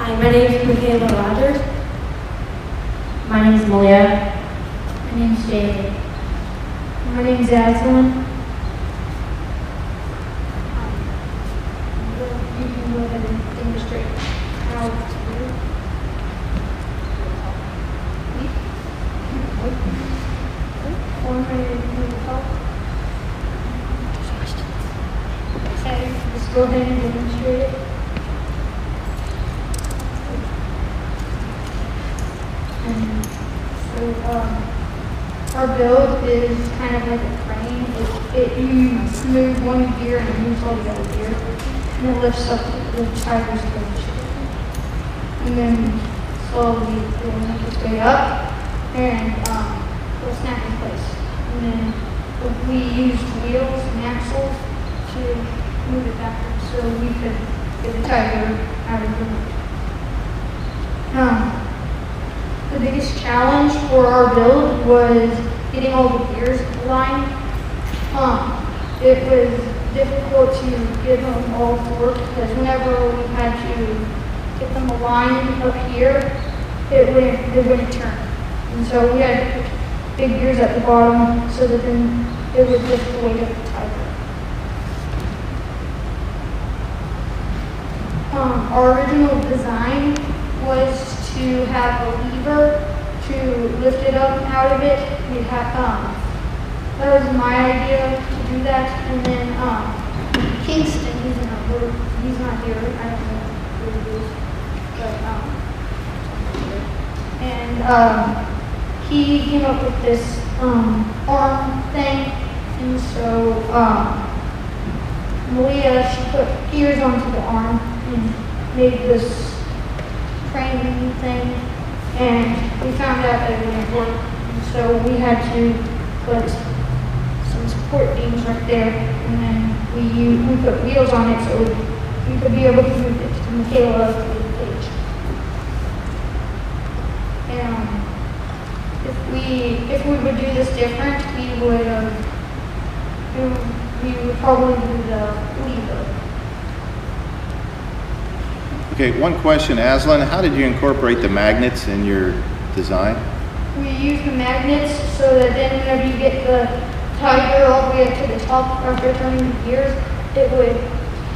Hi, my name is Michaela Rogers. My name is Malia. My name is David. My name is Aslan. You can go ahead and demonstrate how to Okay, let's go ahead and demonstrate it. And so, our build is kind of like a crane. You move one gear and it moves all the other gear. And it lifts up the tiger's cage. And then slowly it will make its way up and it'll snap in place. And then we used wheels and axles to move it backwards so we could get the tiger out of the way. The biggest challenge for our build was getting all the gears aligned. It was difficult to get them all to work because whenever we had to get them aligned up here, it wouldn't turn. And so we had to put big gears at the bottom so that then it would lift the weight of the tiger. Our original design was to have a lever to lift it up out of it. We had that was my idea to do that, and then Kingston, he's not here. I don't know who he is, but he came up with this arm thing, and so Malia, she put gears onto the arm and made this crane thing, and we found out that it wouldn't work, and so we had to put some support beams right there, and then we put wheels on it so we could be able to move it to Michaela to the cage. And if we would do this different, we would probably do the lever. Okay, one question, Aslan. How did you incorporate the magnets in your design? We use the magnets so that then whenever you get the tiger all the way up to the top after turning the gears, it would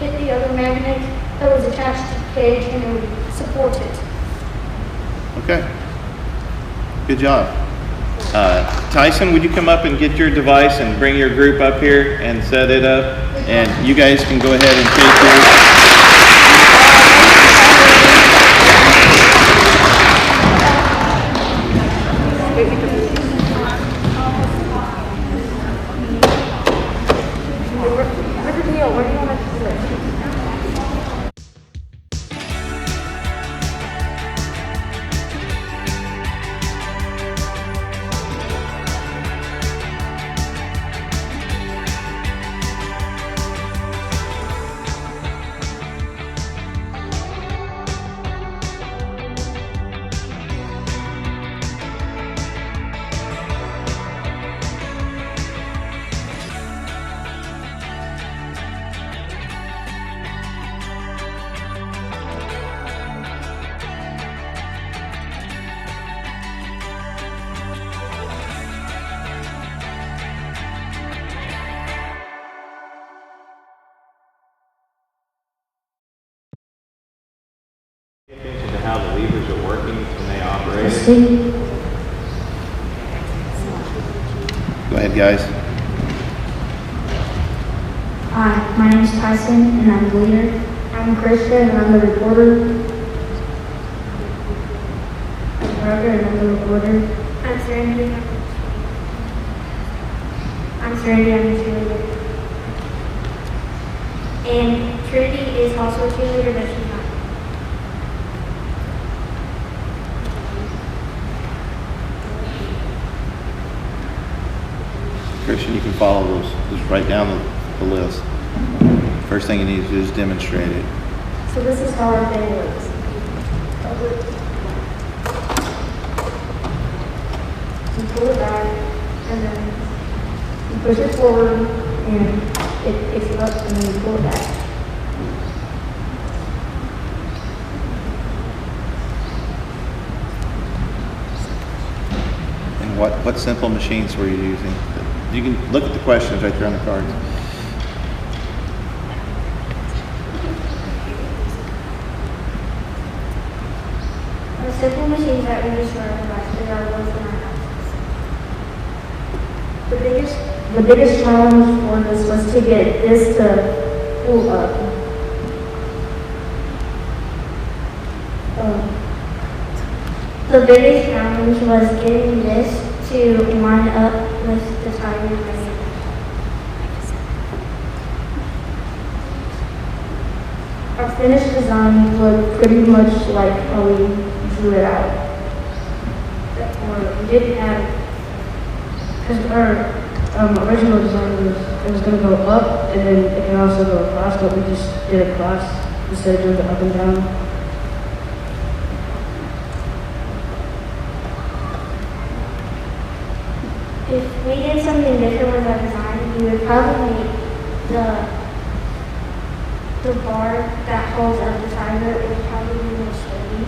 hit the other magnet that was attached to the cage and it would support it. Okay, good job. Tyson, would you come up and get your device and bring your group up here and set it up? And you guys can go ahead and take yours. Pay attention to how the levers are working when they operate. Go ahead, guys. Hi, my name is Tyson, and I'm the leader. I'm Christian, and I'm the reporter. I'm Parker, and I'm the reporter. I'm Serenity. I'm Serenity, I'm the cheerleader. And Trinity is also a cheerleader, but she's not. Christian, you can follow those. Just write down the list. First thing you need to do is demonstrate it. So this is how our thing works. You pull it back, and then you push it forward, and it picks it up, and then you pull it back. what simple machines were you using? You can look at the questions right there on the cards. The simple machines that we use for our devices are ones in our houses. The biggest challenge for this was to get this to pull up. The biggest challenge was getting this to line up with the Tiger magnet. Our finished design looked pretty much like how we drew it out. Or we didn't have, because our original design was, it was going to go up and then it can also go across, but we just did it across instead of doing it up and down. If we did something different with our design, we would probably make the bar that holds up the Tiger, it would probably be more sturdy.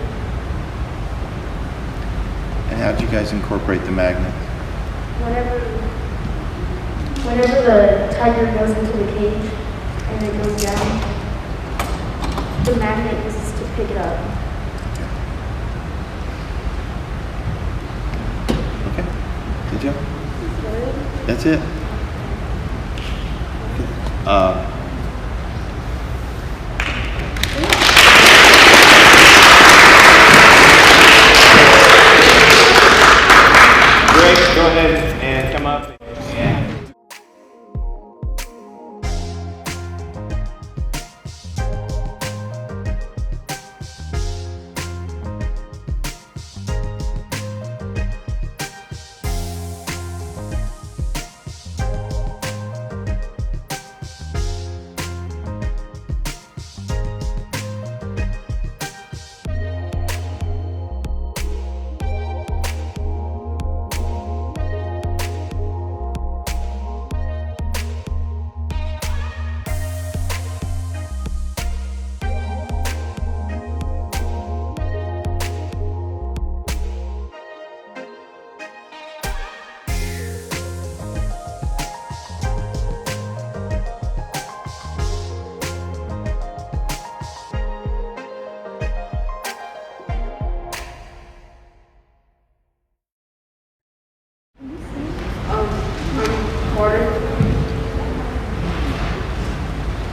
And how'd you guys incorporate the magnet? Whenever the Tiger goes into the cage and it goes down, the magnet is to pick it up. Okay. Good job. That's it. Greg, go ahead and come up. And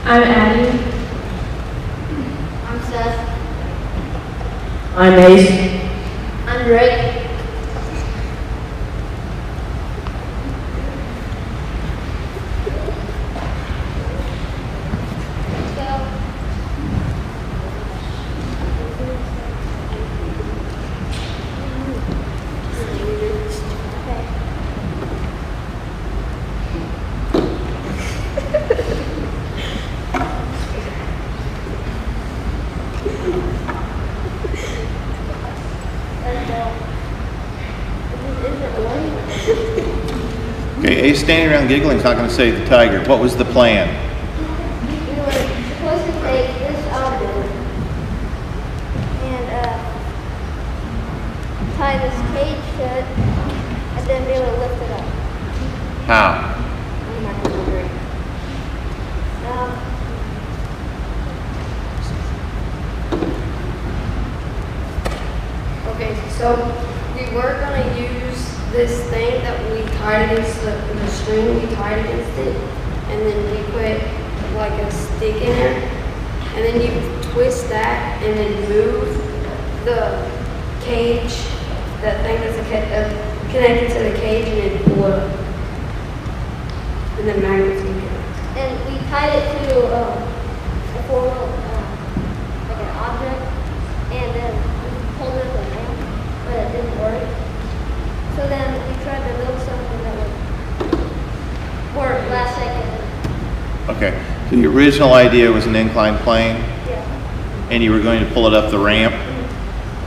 I'm Addie. I'm Seth. I'm Ace. I'm Drake. Okay, Ace standing around giggling is not going to save the Tiger. What was the plan? We were supposed to take this object and tie this cage shut and then be able to lift it up. How? I'm not remembering. Okay, so we were gonna use this thing that we tied against the string, we tied against it, and then we put like a stick in there, and then you twist that and then move the cage, that thing that's connected to the cage, and then pull it up. And then magnets will get it. And we tied it to a formal, like an object, and then we pulled it with a ramp, but it didn't work. So then we tried to build something that would work last second. Okay, so the original idea was an inclined plane, Yeah. and you were going to pull it up the ramp,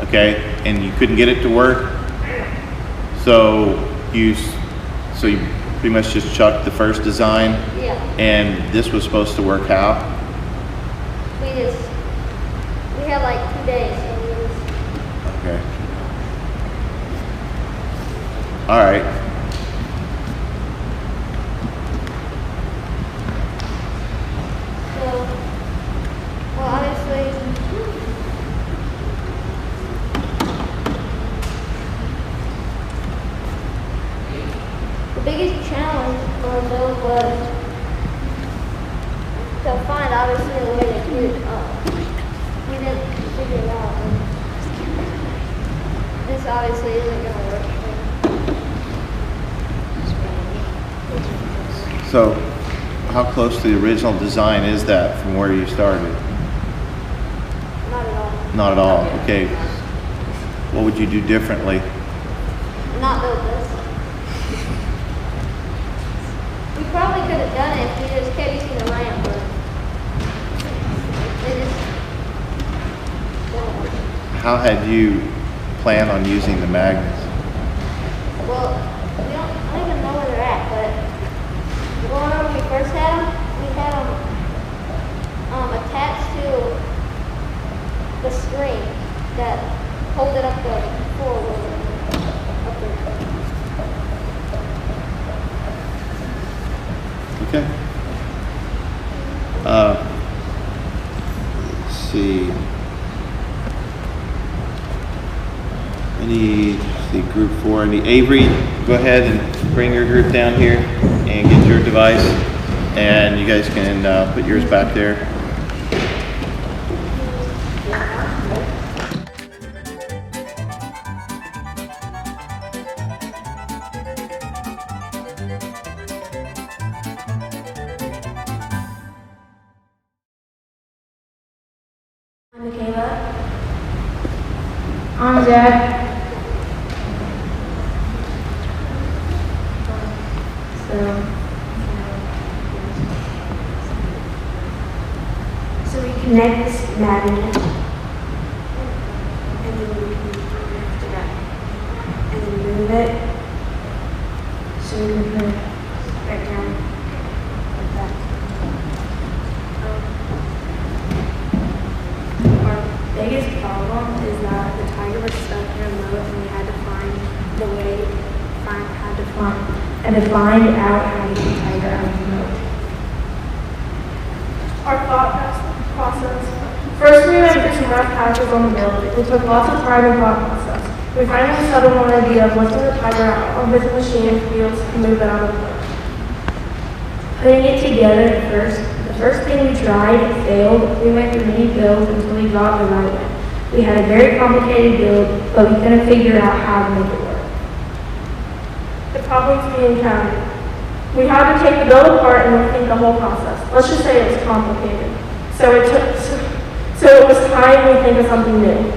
okay, and you couldn't get it to work, so you pretty much just chucked the first design, Yeah. and this was supposed to work how? We had like 2 days, so we just, Okay. All right. So, well, obviously, the biggest challenge for those was to find obviously a way to get it up. We didn't figure it out. And this obviously isn't going to work. So, how close to the original design is that from where you started? Not at all. Not at all. Okay. What would you do differently? Not build this. We probably could have done it if we just kept using the ramp, but it just didn't work. How had you planned on using the magnets? Well, I don't even know where they're at, but going over when we first had them, we had them attached to the string that hold it up the floor up there. Okay. Let's see. The group 4, and the Avery, go ahead and bring your group down here and get your device, and you guys can put yours back there. I'm Michaela. I'm Zach. So we connect this magnet, and then we can connect it up, and then move it, so we can put it back down like that. Our biggest problem is that the tiger was stuck in a moat, and we had to find the way, had to find out how to get the tiger out of the moat. Our thought process. First, we went through some rough patches on the build. We took lots of pride in thought process. We finally settled on an idea of lifting the tiger out of his machine wheels and move it out of the boat. Putting it together the first thing we tried failed. We went through many builds until we got the right one. We had a very complicated build, but we couldn't figure out how to make it work. The problems we encountered. We had to take the build apart and rethink the whole process. Let's just say it was complicated. So it was time we think of something new.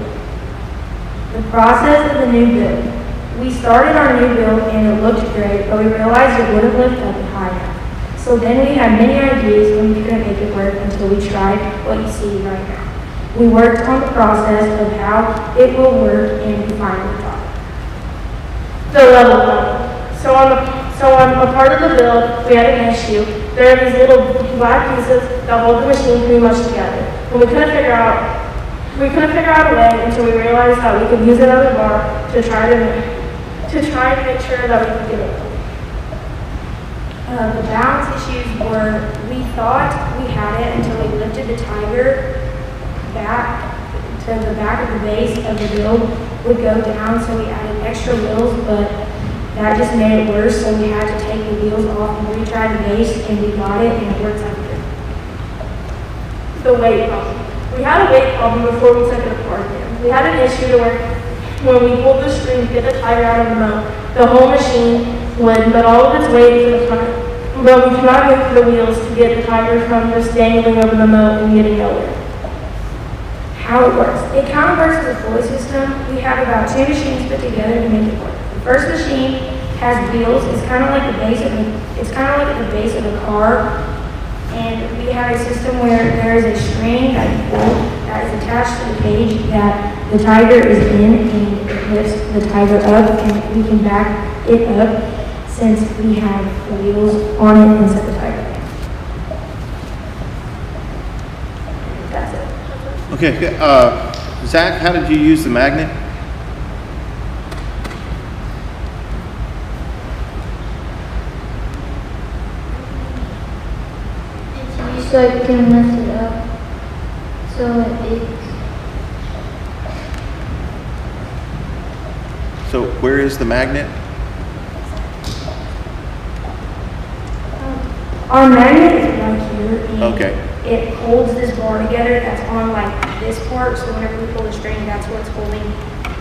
The process of the new build. We started our new build and it looked great, but we realized it wouldn't lift up high enough. So then we had many ideas and we couldn't make it work until we tried what you see right now. We worked on the process of how it will work and we finally got it. The level one. So on a part of the build, we had an issue. There are these little black pieces that hold the machine pretty much together. And we couldn't figure out a way until we realized that we could use another bar to try to make sure that we could get it. The balance issues were, we thought we had it until we lifted the tiger back to the back of the base of the build would go down, so we added extra wheels, but that just made it worse, so we had to take the wheels off and retry the base, and we got it, and it works out good. The weight problem. We had a weight problem before we took it apart again. We had an issue to where when we pulled the string to get the tiger out of the moat, the whole machine would put all of its weight to the front, but we could not move the wheels to get the tiger from just dangling over the moat and getting nowhere. How it works. It kind of works as a pulley system. We have about 2 machines put together to make it work. The first machine has wheels. It's kind of like the base of a car. And we have a system where there is a string that you pull that is attached to the cage that the tiger is in, and it lifts the tiger up, and we can back it up since we have the wheels on it and set the tiger down. That's it. Okay, Zach, how did you use the magnet? so you can lift it up. So it's So where is the magnet? Our magnet is right here. And Okay. it holds this bar together that's on like this part. So whenever we pull the string, that's what's holding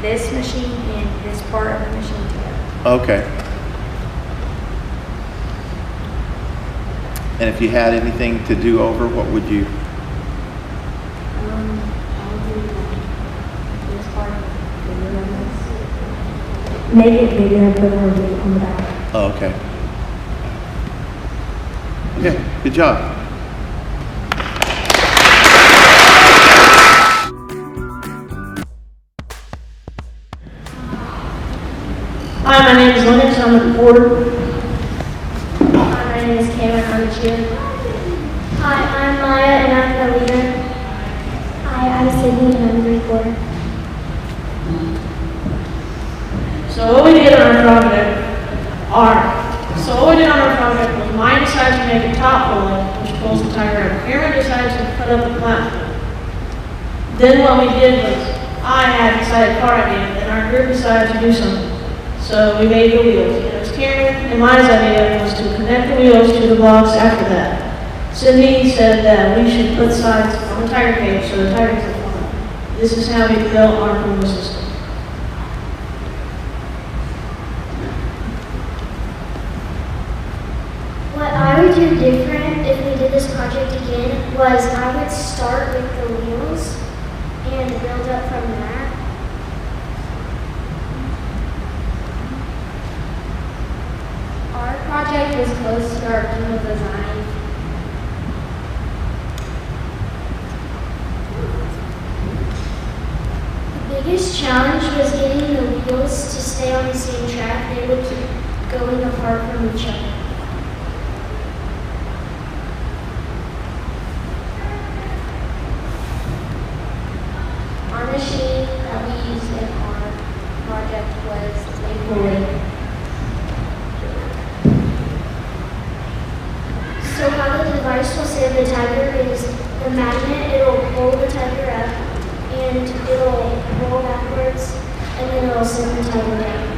this machine and this part of the machine together. Okay. And if you had anything to do over, what would you? I'll do this part bigger than this. Make it bigger and put more weight on the back. Oh, okay. Okay, good job. Hi, my name is Lennox. I'm with the board. Hi, my name is Cameron. I'm the chair. Hi, I'm Maya and I'm the leader. Hi, I'm Sydney and I'm the reporter. So what we did on our project was mine decided to make a top bullet, which pulls the tire up. Cameron decided to put up a platform. Then what we did was, I had decided car idea, and our group decided to do something. So we made the wheels. And it was Cameron and my idea was to connect the wheels to the blocks after that. Sydney said that we should put sides on the tire cage so the tires could fly. This is how we built our cooling system. What I would do different if we did this project again was I would start with the wheels and build up from that. Our project was close to our original design. The biggest challenge was getting the wheels to stay on the same track. They would keep going apart from each other. Our machine that we used in our project was a pulley. So how the device will save the tiger is the magnet, it'll pull the tiger up and it'll roll backwards and then it'll send the tiger down.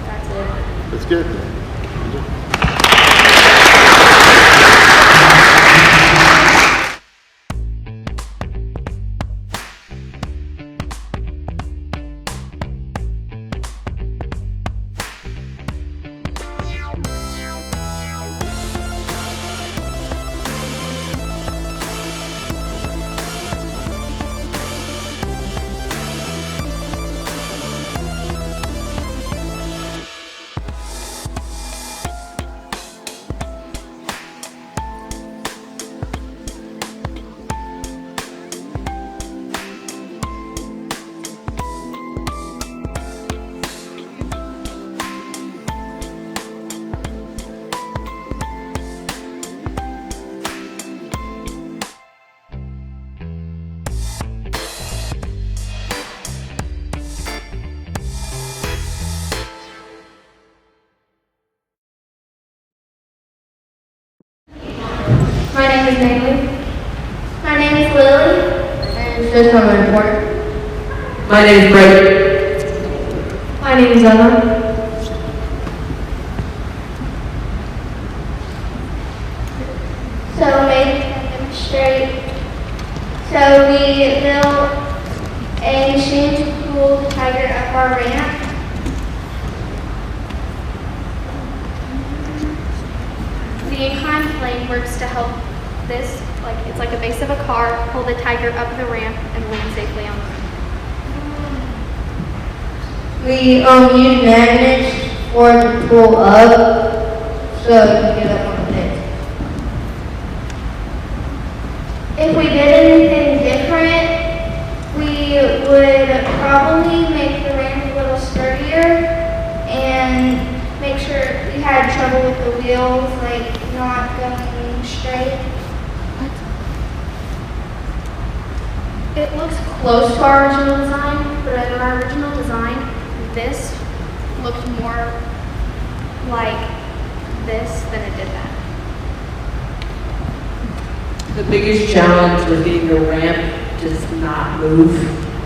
That's it. That's good. my name is Natalie. My name is Lily. And it's just my report. My name is Brett. My name is Emma. So maybe I can demonstrate. So we built a machine to pull the tiger up our ramp. The inclined plane works to help this, it's like a base of a car, pull the tiger up the ramp and land safely on the ramp. We use magnets for it to pull up so you can get up on the pit. If we did anything different, we would probably make the ramp a little sturdier and make sure we had trouble with the wheels, like not going straight. It looks close to our original design, but in our original design, this looked more like this than it did that. The biggest challenge was getting the ramp to not move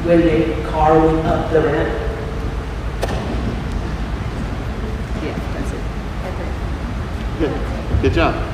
when the car was up the ramp. Yeah, that's it. Good. Good job.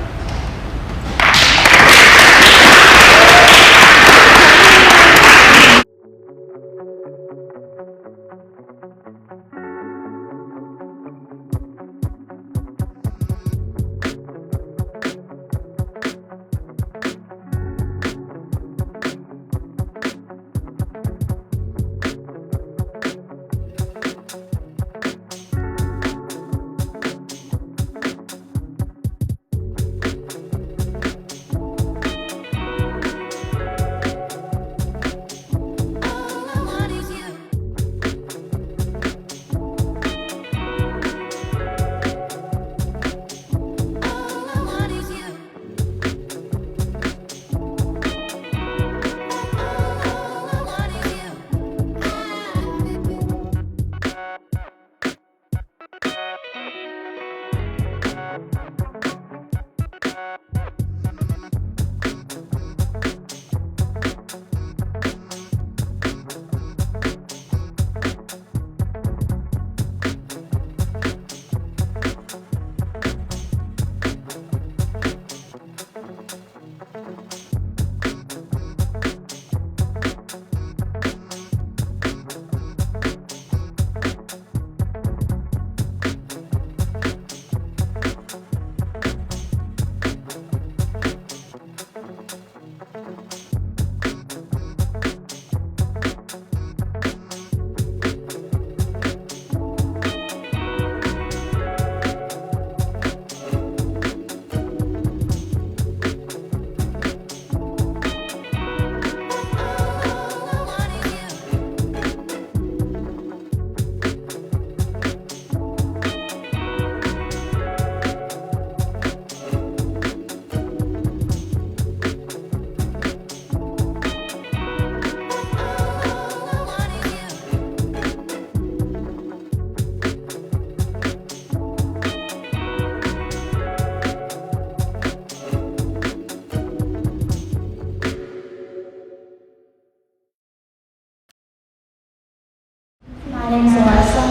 My name's Alyssa.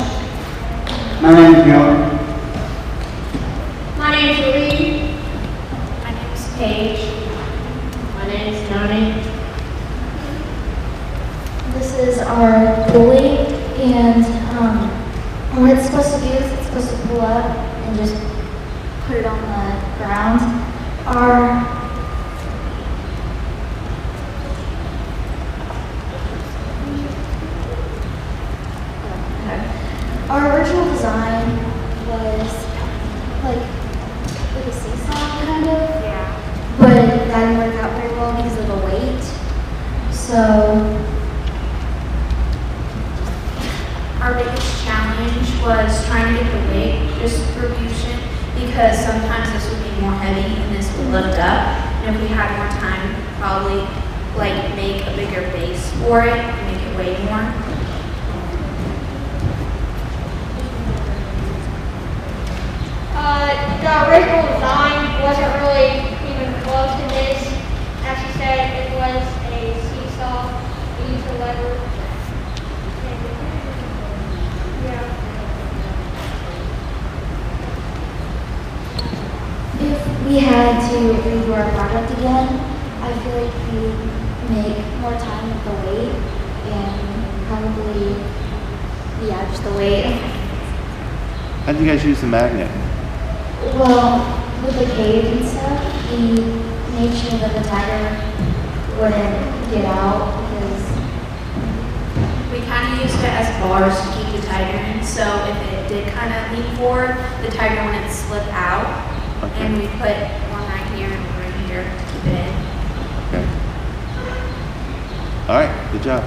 My name is Miller. My name's Lee. My name's Paige. My name's Noni. This is our pulley, and what it's supposed to do is it's supposed to pull up and just put it on the ground. Our original design was like a seesaw kind of. Yeah. But that didn't work out very well because of the weight. So Our biggest challenge was trying to get the weight distribution because sometimes this would be more heavy and this would lift up. And if we had more time, we could probably like make a bigger base for it and make it weigh more. The original design wasn't really even close to this. As she said, it was a seesaw. We used a lever. Yeah. if we had to redo our product again, I feel like we'd make more time with the weight and probably, just the weight. How do you guys use the magnet? Well, with the cage and stuff, we made sure that the tiger wouldn't get out because We kind of used it as bars to keep the tiger in, so if it did kind of lean forward, the tiger wouldn't slip out. Okay. And we put one right here and one right here to keep it in. Okay. All right, good job.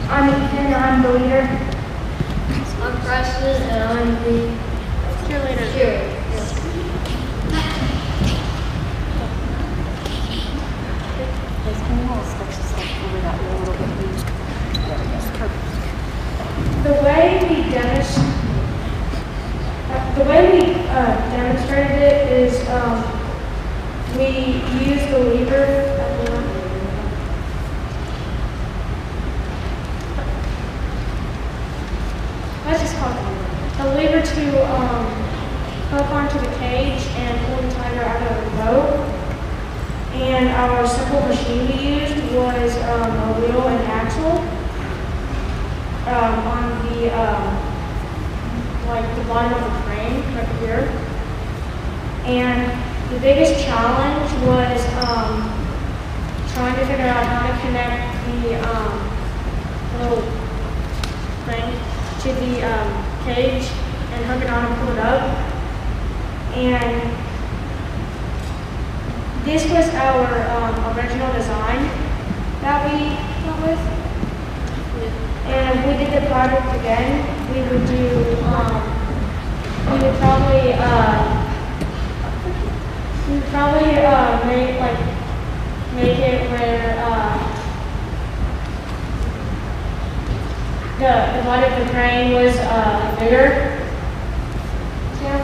I'm Ethan, and I'm the leader. I'm Preston, and I'm the cheerleader. The way we demonstrated it is we used the lever. Let's just call it the lever to hook onto the cage and pull the tiger out of the boat. And our simple machine we used was a wheel and axle on the like the bottom of the frame right here. And the biggest challenge was trying to figure out how to connect the little thing to the cage and hook it on and pull it up. And this was our original design that we went with. And if we did the project again, we would probably make it where the body of the crane was bigger. Yeah.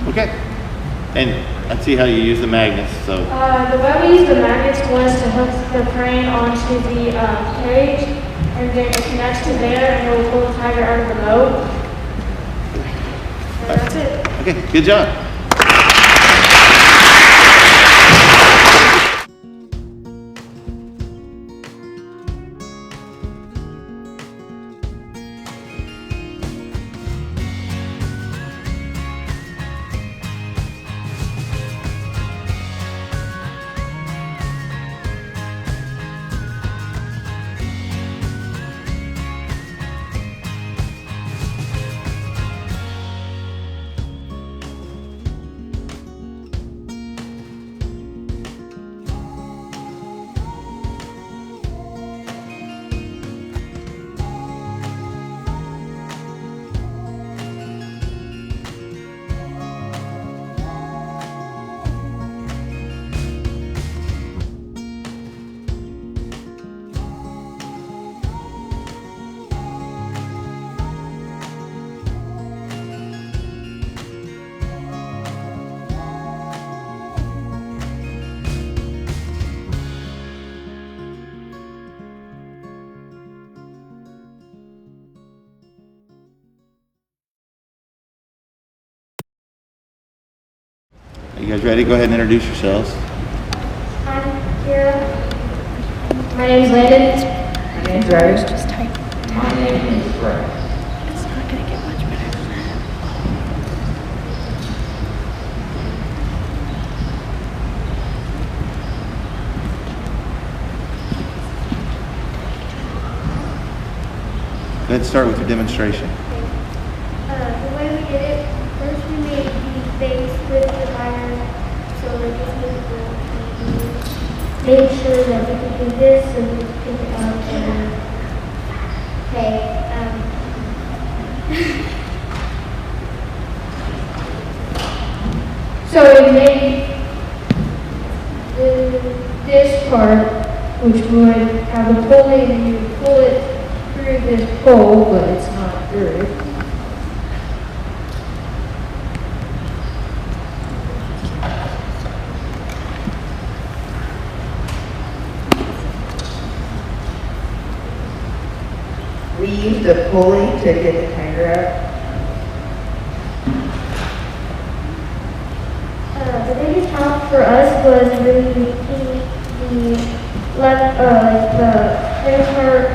Okay. And I see how you use the magnets, so. The way we used the magnets was to hook the crane onto the cage, and then it connects to there, and it will pull the tiger out of the boat. And that's it. Okay, good job. You guys ready? Go ahead and introduce yourselves. I'm Kira. My name's Landon. My name's Rose. Just type. My name is Brad. It's not gonna get much better than that. Go ahead and start with your demonstration. The way we did it, first we made the base with the tire, so like this was the made sure that we could do this and we could pick it up and okay. So we made this part, which would have a pulley, and you would pull it through this pole, but it's not through it. We used a pulley to get the tiger out. The biggest challenge for us was really making the framework,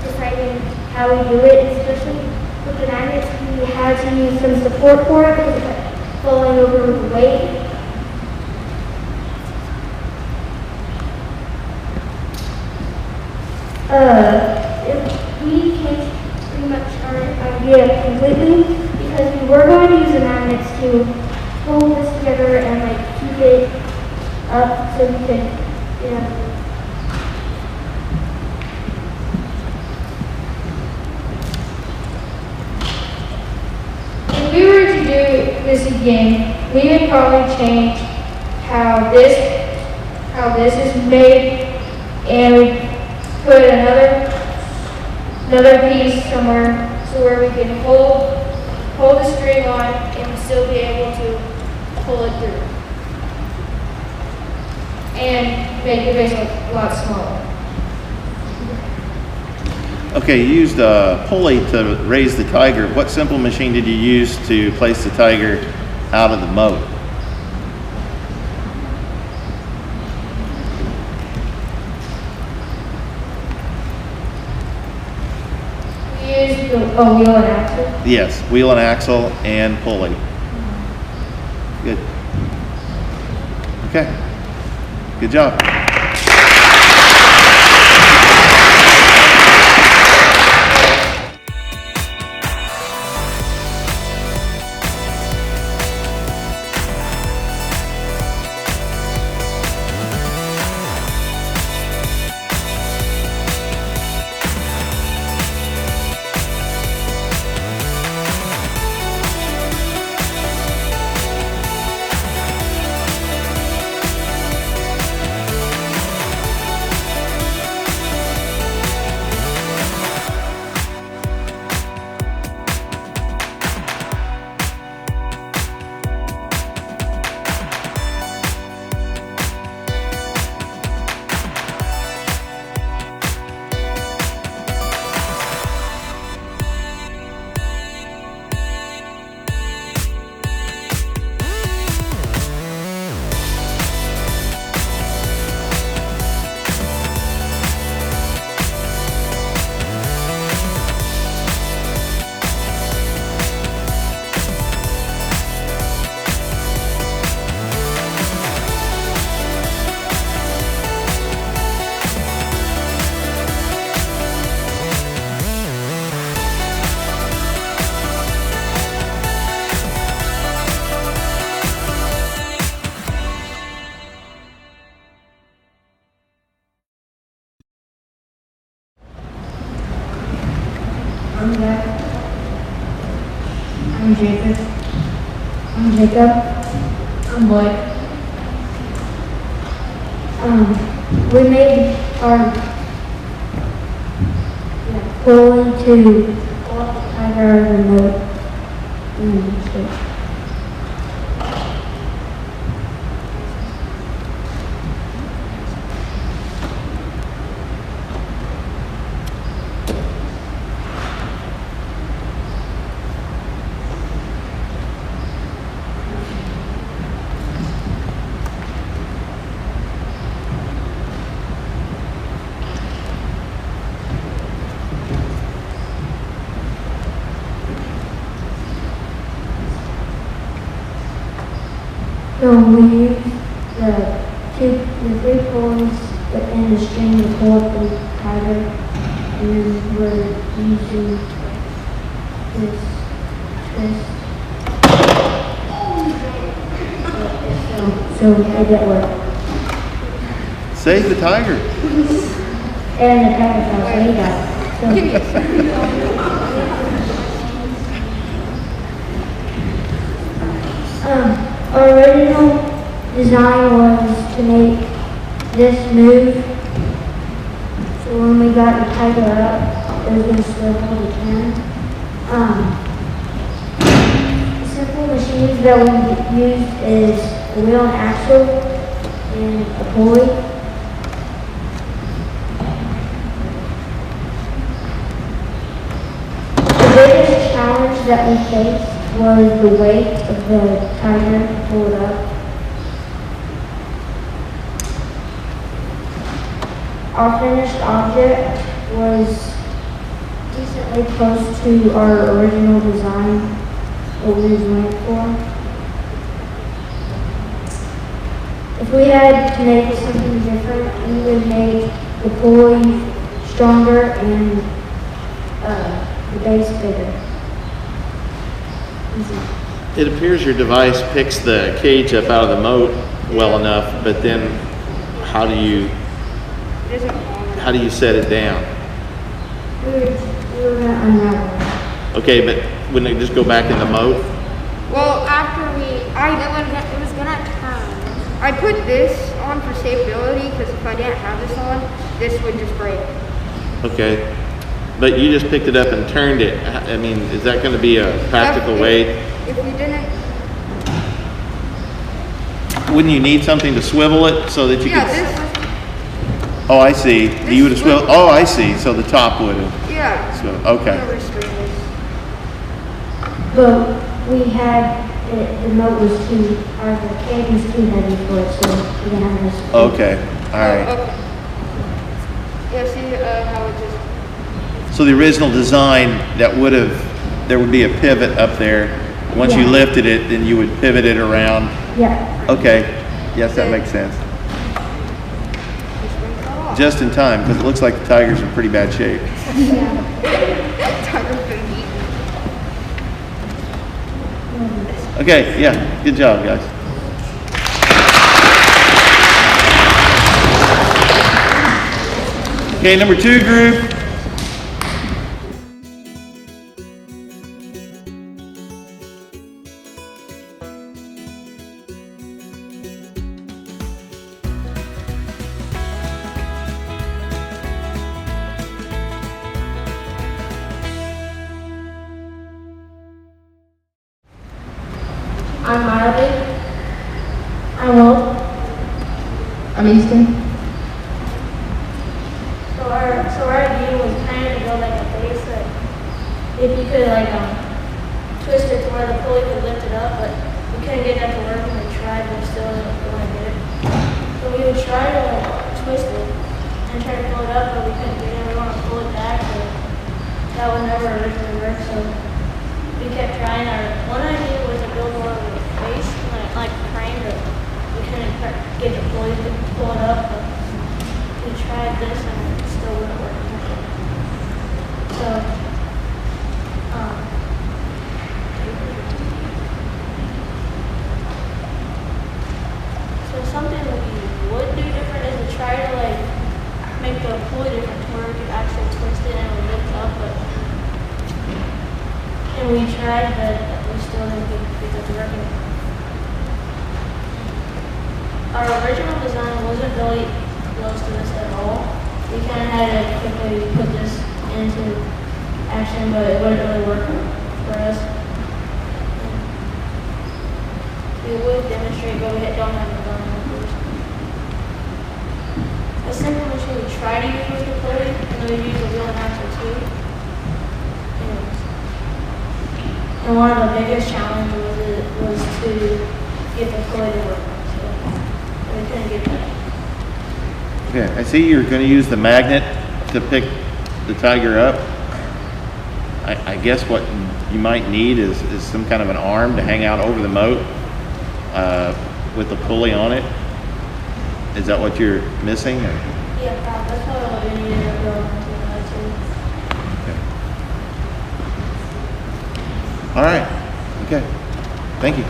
deciding how we do it, especially with the magnets. We had to use some support for it because it kept falling over with the weight. We changed pretty much our idea completely because we were going to use the magnets to hold this together and like keep it up so we could, again, we would probably change how this is made and put another piece somewhere so where we can hold the string on and still be able to pull it through. And make the base a lot smaller. Okay, you used a pulley to raise the tiger. What simple machine did you use to place the tiger out of the moat? We used the wheel and axle. Yes, wheel and axle and pulley. Good. Okay. Good job. I'm Jack. I'm Jacob. I'm Jacob. I'm Blake. We made our pulley to pull up the tiger out of the moat. So we use the three pulleys and the string to pull up the tiger, and then we're using this. So we made it work. Save the tiger. And the tiger's all laid out. Our original design was to make this move, so when we got the tiger up, it was going to still hold the can. Simple machines that we used is a wheel and axle and a pulley. The biggest challenge that we faced was the weight of the tiger to pull it up. Our finished object was decently close to our original design, what we went for. If we had to make something different, we would make the pulley stronger and the base bigger. It appears your device picks the cage up out of the moat well enough, but then how do you set it down? We were going to unravel it. Okay, but wouldn't it just go back in the moat? Well, after we It was gonna turn. I put this on for stability because if I didn't have this on, this would just break. Okay. But you just picked it up and turned it. I mean, is that going to be a practical way? If you didn't. Wouldn't you need something to swivel it so that you Yeah, could? this. Oh, I see. You would have swivel. Oh, I see. So the top would have. Yeah. Okay. But we had, the moat was too, or the cage was too heavy for it, so we didn't have enough. Okay. All right. Okay. Yeah, see how it just. So the original design that would have, there would be a pivot up there. Once you Yeah. lifted it, then you would pivot it around. Yeah. Okay. Yes, that makes sense. Just in time, because it looks like the Tigers are in pretty bad shape. Tiger's been eaten. Okay, yeah, good job, guys. Okay, number 2 group. I'm Miley. I'm Will. I'm Easton. So our idea was kind of to go like a base, like if you could like twist it to where the pulley could lift it up, but we couldn't get that to work, and we tried, but we still didn't want to get it. So we would try to like twist it and try to pull it up, but we couldn't get it. We want to pull it back, but that would never originally work. So we kept trying. Our one idea was to build more of a base, like a frame, but we couldn't get the pulley to pull it up. But we tried this and it still wouldn't work. So, something that we would do different is to try to like make the pulley different to where we could actually twist it and it would lift up, but and we tried, but we still didn't get it working. Our original design wasn't really close to this at all. We kind of had to quickly put this into action, but it wouldn't really work for us. We would demonstrate, but we don't have the gun, of course. A simple machine we try to use with the pulley, and then we use the wheel and axle too. And one of the biggest challenges was to get the pulley to work. So we couldn't get that. Okay, I see you're going to use the magnet to pick the Tiger up. I guess what you might need is some kind of an arm to hang out over the moat with the pulley on it. Is that what you're missing? Or? Yeah, that's probably what we needed to go into. Okay. All right. Okay. Thank you.